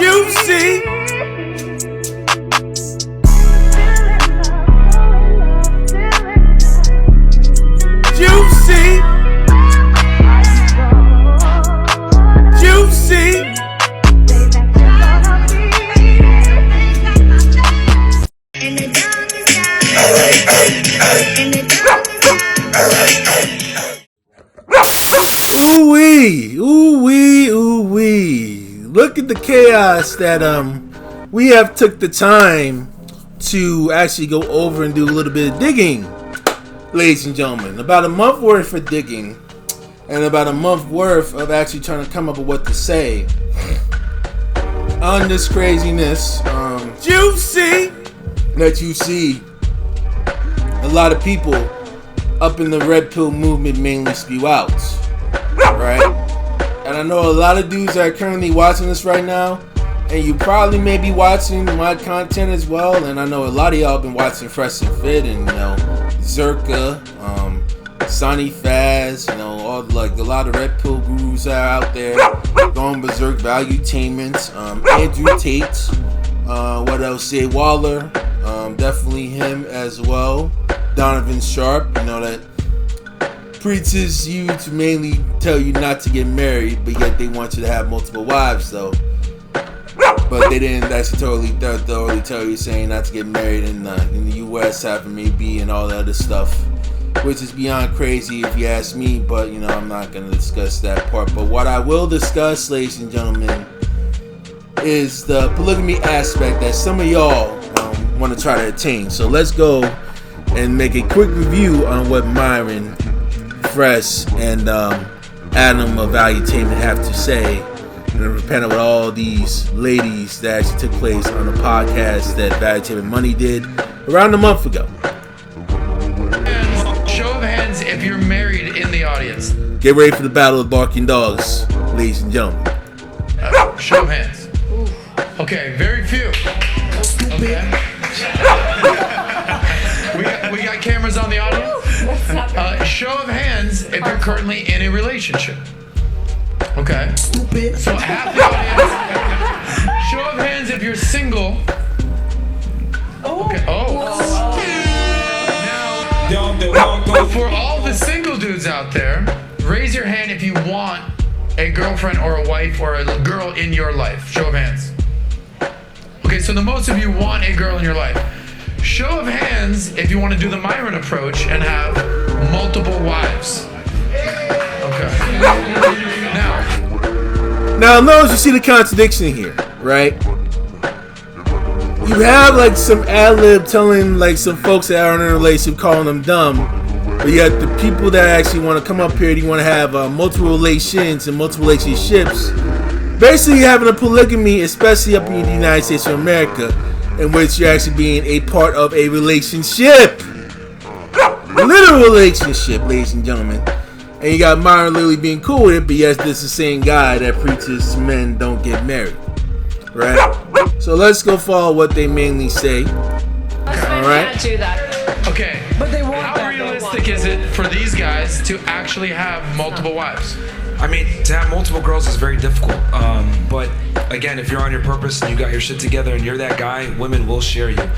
Juicy. Juicy. Juicy. Ooh-wee, ooh-wee, ooh-wee. Look at the chaos that we have took the time to actually go over and do a little bit of digging, ladies and gentlemen. About a month worth of digging and about a month worth of actually trying to come up with what to say on this craziness. Juicy! That you see a lot of people up in the red pill movement mainly spew out. Right? And I know a lot of dudes that are currently watching this right now, and you probably may be watching my content as well, and I know a lot of y'all have been watching Fresh and Fit and, Zerka, Sonny Faz, all like a lot of red pill gurus are out there going berserk, Valuetainment, Andrew Tate, what else, Say Waller, definitely him as well, Donovan Sharp, that preaches you to mainly tell you not to get married, but yet they want you to have multiple wives, though. But they didn't actually thoroughly tell you saying not to get married in the U.S. having maybe and all that other stuff, which is beyond crazy if you ask me. But I'm not going to discuss that part. But what I will discuss, ladies and gentlemen, is the polygamy aspect that some of y'all want to try to attain. So let's go and make a quick review on what Myron, Fresh, and Adam of Valuetainment have to say, and repent with all these ladies that actually took place on the podcast that Valuetainment Money did around a month ago. And show of hands if you're married in the audience. Get ready for the battle of barking dogs, ladies and gentlemen. Show of hands. Okay, very few. Okay. we got cameras on the audience. Show of hands if you're currently in a relationship. Okay. So half the audience. Show of hands if you're single. Okay. Now, for all the single dudes out there, raise your hand if you want a girlfriend or a wife or a girl in your life. Show of hands. Okay, so the most of you want a girl in your life. Show of hands if you want to do the Myron approach and have multiple wives. Okay. Now notice you see the contradiction here, right? You have like some ad-lib telling like some folks that are in a relationship calling them dumb, but yet the people that actually want to come up here, you want to have multiple relations and multiple relationships, basically having a polygamy, especially up in the United States of America, in which you're actually being a part of a relationship. Literal relationship, ladies and gentlemen. And you got Myron literally being cool with it, but yes, this is the same guy that preaches men don't get married. Right? So let's go follow what they mainly say. Alright? Do that. Okay. But they want How realistic is it for these guys to actually have multiple wives? I mean, to have multiple girls is very difficult. But again, if you're on your purpose and you got your shit together and you're that guy, women will share you.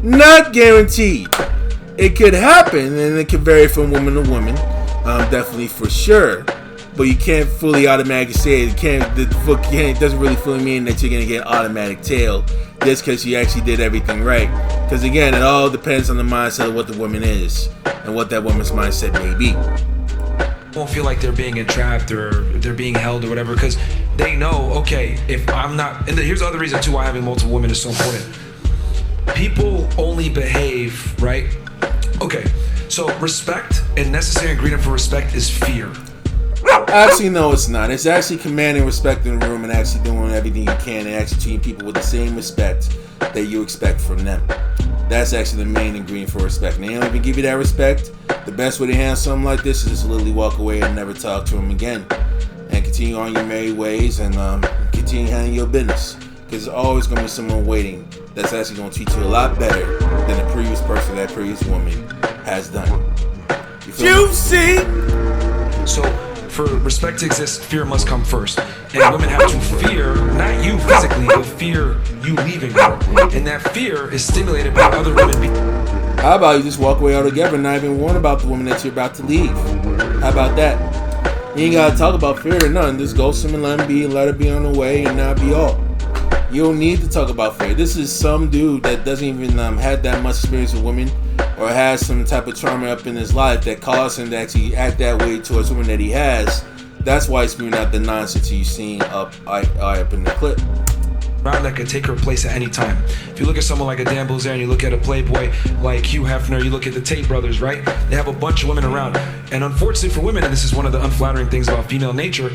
Not guaranteed. It could happen, and it could vary from woman to woman. Definitely for sure. But you can't fully automatically say it. It doesn't really fully mean that you're going to get an automatic tail just because you actually did everything right. Because again, it all depends on the mindset of what the woman is and what that woman's mindset may be. Won't feel like they're being entrapped or they're being held or whatever, because they know, okay, if I'm not, and here's the other reason too why having multiple women is so important. People only behave, right? Okay, so respect, and necessary ingredient for respect is fear. Actually, no, it's not. It's actually commanding respect in the room and actually doing everything you can and actually treating people with the same respect that you expect from them. That's actually the main ingredient for respect. And they don't even give you that respect. The best way to handle something like this is just literally walk away and never talk to them again. And continue on your merry ways and continue handling your business. Because there's always going to be someone waiting that's actually going to treat you a lot better than the previous person, that previous woman has done. You feel me? So for respect to exist, fear must come first. And women have to fear, not you physically, but fear you leaving her. And that fear is stimulated by other women. How about you just walk away altogether and not even warn about the woman that you're about to leave? How about that? You ain't gotta talk about fear or nothing. Just ghost him and let him be, and let her be on her way, and not be all. You don't need to talk about fear. This is some dude that doesn't even have that much experience with women, or has some type of trauma up in his life that caused him to actually act that way towards women that he has. That's why he's spewing out the nonsense you've seen up in the clip. Around that could take her place at any time. If you look at someone like a Dan Bilzerian, you look at a Playboy like Hugh Hefner, you look at the Tate brothers, right? They have a bunch of women around. And unfortunately for women, and this is one of the unflattering things about female nature,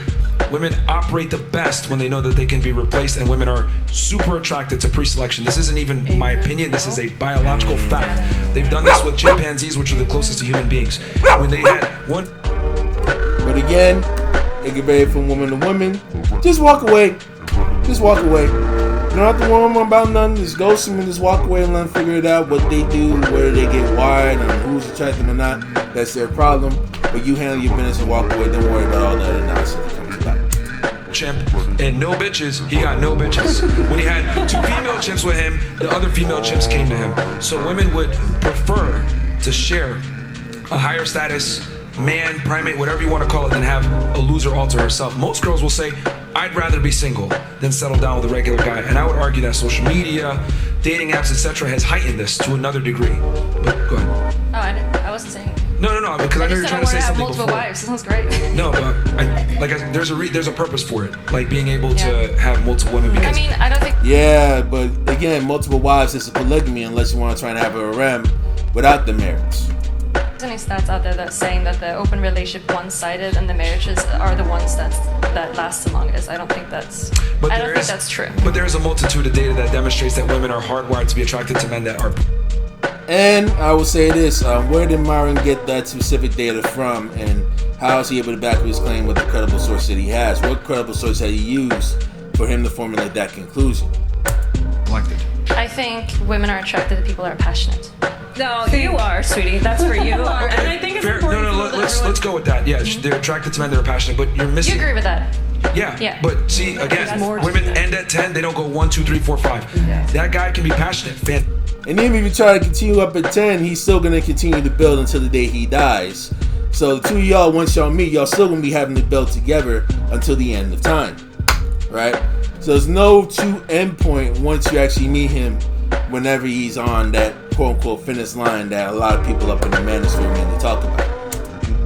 women operate the best when they know that they can be replaced, and women are super attracted to pre-selection. This isn't even my opinion, this is a biological fact. They've done this with chimpanzees, which are the closest to human beings. When they had one... But again, it can vary from woman to woman. Just walk away. Just walk away. You don't have to warn them about nothing. Just ghost them and just walk away and let them figure it out. What they do, whether they get wired, and who's attracted them or not. That's their problem. But you handle your business and walk away. Don't worry about all the other nonsense that comes about. Chimp and no bitches, he got no bitches. When he had 2 female chimps with him, the other female chimps came to him. So women would prefer to share a higher status man, primate, whatever you want to call it, than have a loser all to herself. Most girls will say, I'd rather be single than settle down with a regular guy. And I would argue that social media, dating apps, etc. has heightened this to another degree. But go ahead. Oh, I wasn't saying. No, because I know you're trying to say something multiple before. wives. That sounds great. No, but there's a purpose for it, like being able to have multiple women. Because I mean, I don't think. Yeah, but again, multiple wives is a polygamy unless you want to try and have a rem without the marriage. There's any stats out there that's saying that the open relationship one-sided and the marriages are the ones that last the longest. I don't think that's. I don't think that's true. But there is a multitude of data that demonstrates that women are hardwired to be attracted to men that are. And I will say this: where did Myron get that specific data from, and how is he able to back up his claim with the credible source that he has? What credible source had he used for him to formulate that conclusion? I think women are attracted to people that are passionate. No, you are, sweetie. That's for you. Okay. And I think it's important. Let's go with that. Yeah, they're attracted to men that are passionate, but you're missing. You agree with that? Yeah. But see, again, women end at 10. They don't go 1, 2, 3, 4, 5. Yeah. That guy can be passionate. And even if you try to continue up at 10, he's still going to continue to build until the day he dies. So the two of y'all, once y'all meet, y'all still going to be having to build together until the end of time. Right? So there's no true end point once you actually meet him, whenever he's on that quote-unquote finish line that a lot of people up in the manosphere mainly talk about.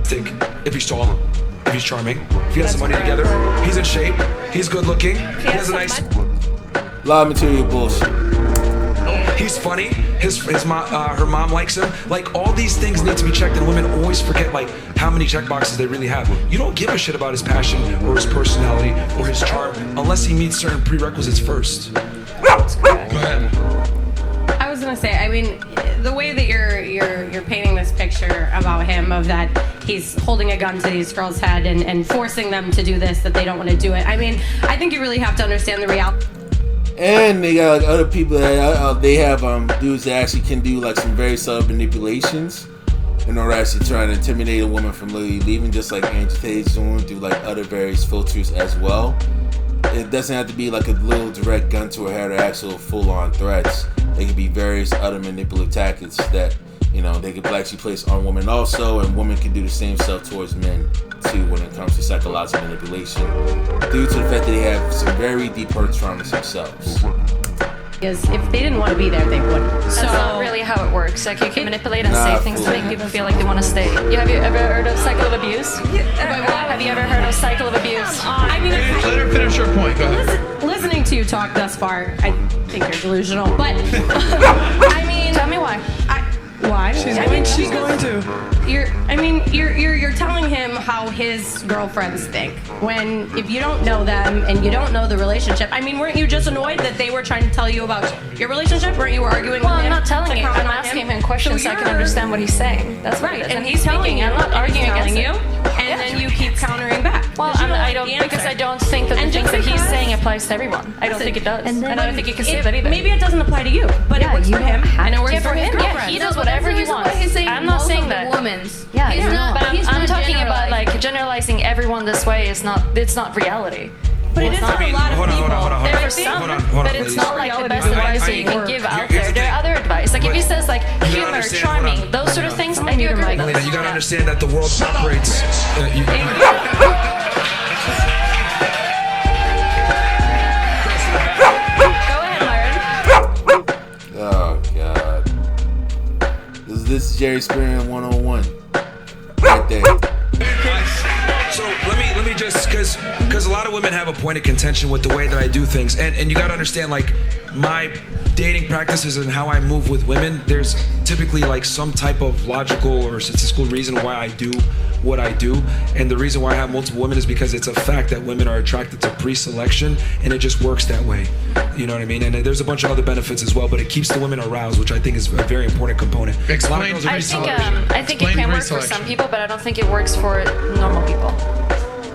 Think if he's tall, if he's charming, if he has some money together, he's in shape, he's good looking, he has a nice... A lot of material bullshit. He's funny. Her mom likes him. Like, all these things need to be checked, and women always forget like how many check boxes they really have. You don't give a shit about his passion or his personality or his charm unless he meets certain prerequisites first. Go ahead. I was gonna say, I mean, the way that you're painting this picture about him, of that he's holding a gun to these girls' head and forcing them to do this, that they don't want to do it. I mean, I think you really have to understand the reality. And they got like other people that they have dudes that actually can do like some very subtle manipulations in order to actually try to intimidate a woman from literally leaving, just like Andrew Tate's doing through like other various filters as well. It doesn't have to be like a little direct gun to her head or actual full-on threats. They can be various other manipulative tactics that, you know, they could actually place on women also, and women can do the same stuff towards men too when it comes to psychological manipulation, due to the fact that they have some very deep hurt traumas themselves. Because if they didn't want to be there, they wouldn't. That's not really how it works. Like, you can manipulate and say things to make people feel like they want to stay. Have you ever heard of cycle of abuse? Have you ever heard of cycle of abuse? I mean, Let her finish her point. Go ahead. listening to you talk thus far, I think you're delusional. But I mean, Tell me why. why? She's going to. You're telling him how his girlfriends think, when if you don't know them and you don't know the relationship. I mean, weren't you just annoyed that they were trying to tell you about your relationship? Weren't you arguing Well, with him? I'm not telling you. I'm comment on asking him questions so I can you're- understand what he's saying. That's what Right, it is. and he's telling speaking. you. I'm not arguing telling against you. it. and then you keep countering back. Well, I don't think that the things that he's saying applies to everyone. I don't think it does, and I don't think you can say that either. Maybe it doesn't apply to you, but it works for him, and it works for him. Yeah, he does whatever he wants. I'm not saying that. Women's. Yeah, but I'm talking about like generalizing everyone this way is not. It's not reality. But it is for a lot of people. There are some, but it's not like the best advice that you can give out there. There are other advice. Like if he says like humor, charming, those sort of things, I do agree with Melina, you gotta understand that the world operates. Oh God. This is Jerry Spearman 101. Right there. So let me just because a lot of women have a point of contention with the way that I do things, and you gotta understand like my dating practices and how I move with women. There's typically like some type of logical or statistical reason why I do what I do, and the reason why I have multiple women is because it's a fact that women are attracted to pre-selection, and it just works that way. You know what I mean? And there's a bunch of other benefits as well, but it keeps the women aroused, which I think is a very important component. Explain. I think it can work for some people, but I don't think it works for normal people.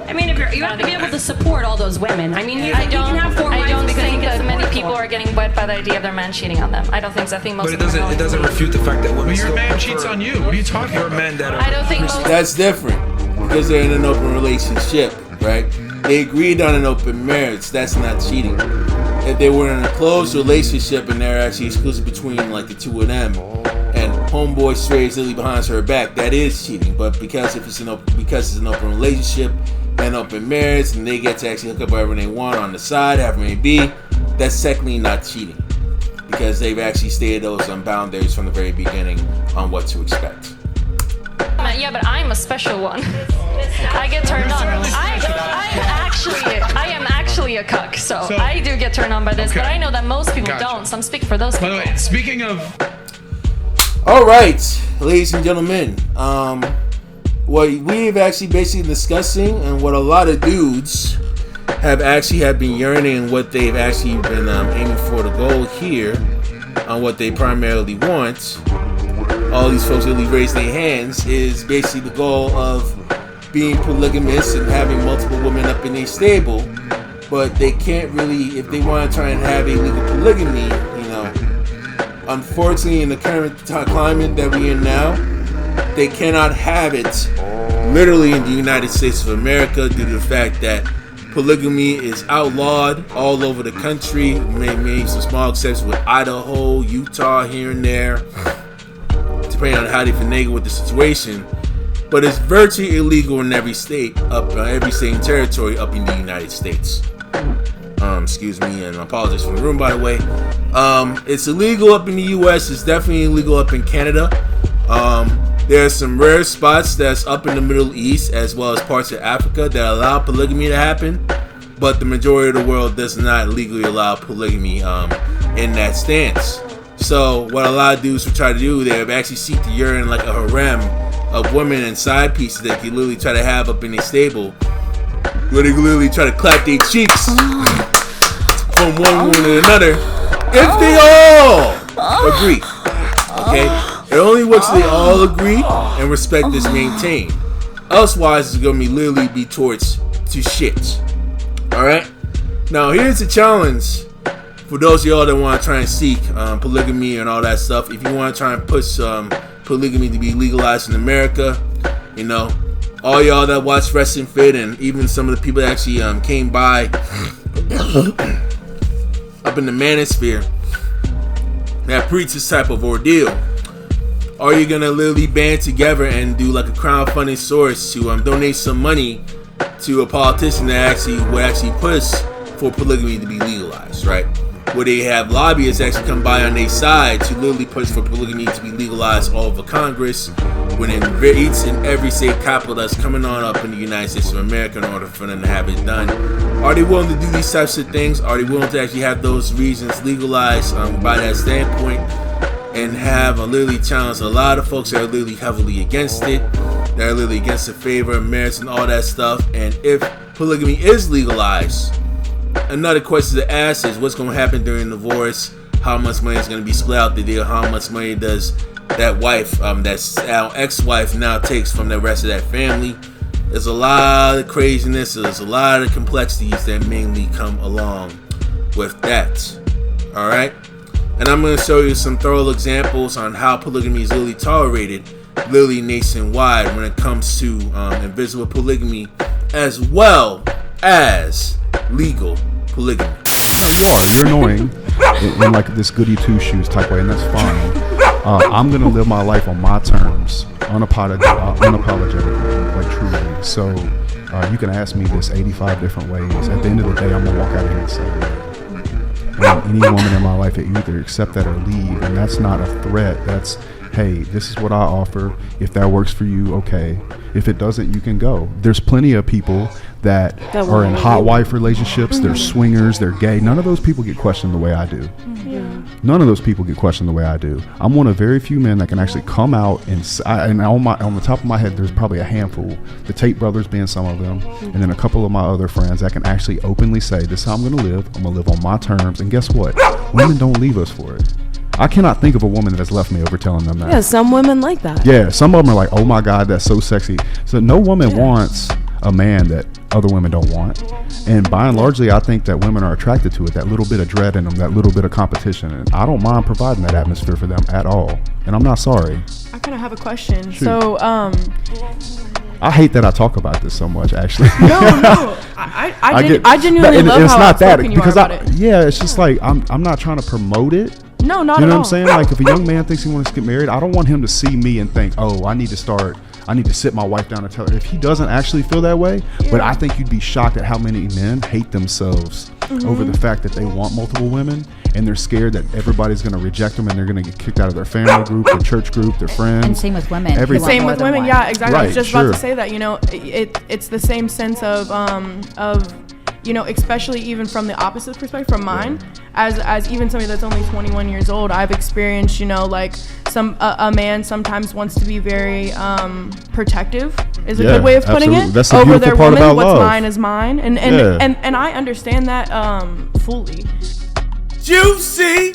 I mean, if you have to be able to support all those women. I mean, you can have 4 wives. I don't think that many people are getting wet by the idea of their man cheating on them. I don't think so. I think most. But it doesn't refute the fact that women. But your man cheats on you. What are you talking about? Men that are. I don't think most. That's different because they're in an open relationship, right? They agreed on an open marriage. That's not cheating. If they were in a closed relationship and they're actually exclusive between like the two of them, and homeboy strays Lily behind her back, that is cheating. But because it's an open relationship and open marriage, and they get to actually hook up whatever they want on the side, however it may be, that's technically not cheating because they've actually stated those boundaries from the very beginning on what to expect. Yeah, but I'm a special one. I get turned on. I am actually a cuck, so I do get turned on by this, but I know that most people don't, so I'm speaking for those people. By the way, speaking of... All right, ladies and gentlemen, what we've actually basically discussing and what a lot of dudes have been yearning and what they've actually been aiming for the goal here on what they primarily want. All these folks really raise their hands is basically the goal of being polygamous and having multiple women up in their stable, but they can't really, if they want to try and have a legal polygamy, you know, unfortunately in the current climate that we're in now, they cannot have it literally in the United States of America due to the fact that polygamy is outlawed all over the country, maybe some small exceptions with Idaho, Utah, here and there, depending on how they finagle with the situation. But it's virtually illegal in every state, every state and territory up in the United States. Excuse me, and I apologize for the room, by the way. It's illegal up in the U.S. It's definitely illegal up in Canada. There are some rare spots that's up in the Middle East as well as parts of Africa that allow polygamy to happen, but the majority of the world does not legally allow polygamy in that stance. So what a lot of dudes will try to do, they actually seek to yearn like a harem of women and side pieces that you literally try to have up in their stable, where they literally try to clap their cheeks from one woman to another if they all agree. Okay? It only works if they all agree and respect is maintained. Elsewise, it's gonna literally be towards to shit. Alright? Now, here's the challenge for those of y'all that want to try and seek polygamy and all that stuff. If you want to try and push polygamy to be legalized in America, you know, all y'all that watch Wrestling Fit and even some of the people that actually came by up in the manosphere that preach this type of ordeal, are you gonna literally band together and do like a crowdfunding source to donate some money to a politician that would actually push for polygamy to be legalized, right? Where they have lobbyists actually come by on their side to literally push for polygamy to be legalized all over Congress, when in each and every state capital that's coming on up in the United States of America in order for them to have it done. Are they willing to do these types of things? Are they willing to actually have those regions legalized by that standpoint and have literally challenge a lot of folks that are literally heavily against it, that are literally against the favor of marriage and all that stuff? And if polygamy is legalized, another question to ask is what's going to happen during divorce? How much money is going to be split out the deal? How much money does that wife, that's our ex-wife, now takes from the rest of that family? there's a lot of craziness, there's a lot of complexities that mainly come along with that. Alright? And I'm going to show you some thorough examples on how polygamy is literally tolerated, literally nationwide, when it comes to invisible polygamy, as well as legal polygamy. No, you're annoying in like this goody two shoes type way, and that's fine. I'm gonna live my life on my terms, unapologetically, like truly. So you can ask me this 85 different ways. At the end of the day, I'm gonna walk out of here the same way. And any woman in my life, you either accept that or leave, and that's not a threat. That's, hey, this is what I offer. If that works for you, okay. If it doesn't, you can go. There's plenty of people that are in hot wife relationships. They're swingers. They're gay. None of those people get questioned the way I do. None of those people get questioned the way I do. I'm one of very few men that can actually come out and on the top of my head, there's probably a handful. The Tate brothers being some of them, and then a couple of my other friends that can actually openly say, "This is how I'm going to live. I'm going to live on my terms." And guess what? Women don't leave us for it. I cannot think of a woman that has left me over telling them that. Yeah, some women like that. Yeah, some of them are like, "Oh my God, that's so sexy." So no woman wants a man that other women don't want. And by and largely, I think that women are attracted to it, that little bit of dread in them, that little bit of competition. And I don't mind providing that atmosphere for them at all. And I'm not sorry. I kind of have a question. Shoot. So, I hate that I talk about this so much, actually. No. I genuinely love it's how not that outspoken you are because about it. Yeah, it's just like I'm not trying to promote it. No, not you at know all. what I'm saying? Like if a young man thinks he wants to get married, I don't want him to see me and think, "Oh, I need to sit my wife down and tell her." If he doesn't actually feel that way, but I think you'd be shocked at how many men hate themselves over the fact that they want multiple women, and they're scared that everybody's going to reject them and they're going to get kicked out of their family group, their church group, their friends. And same with women. Same with women, yeah, exactly. Right, I was just about to say that. You know, it's the same sense of you know, especially even from the opposite perspective, from mine, as even somebody that's only 21 years old, I've experienced, you know, like a man sometimes wants to be very protective, is a good way of putting it, that's the over their part woman. about What's love. mine is mine, and I understand that fully. Juicy.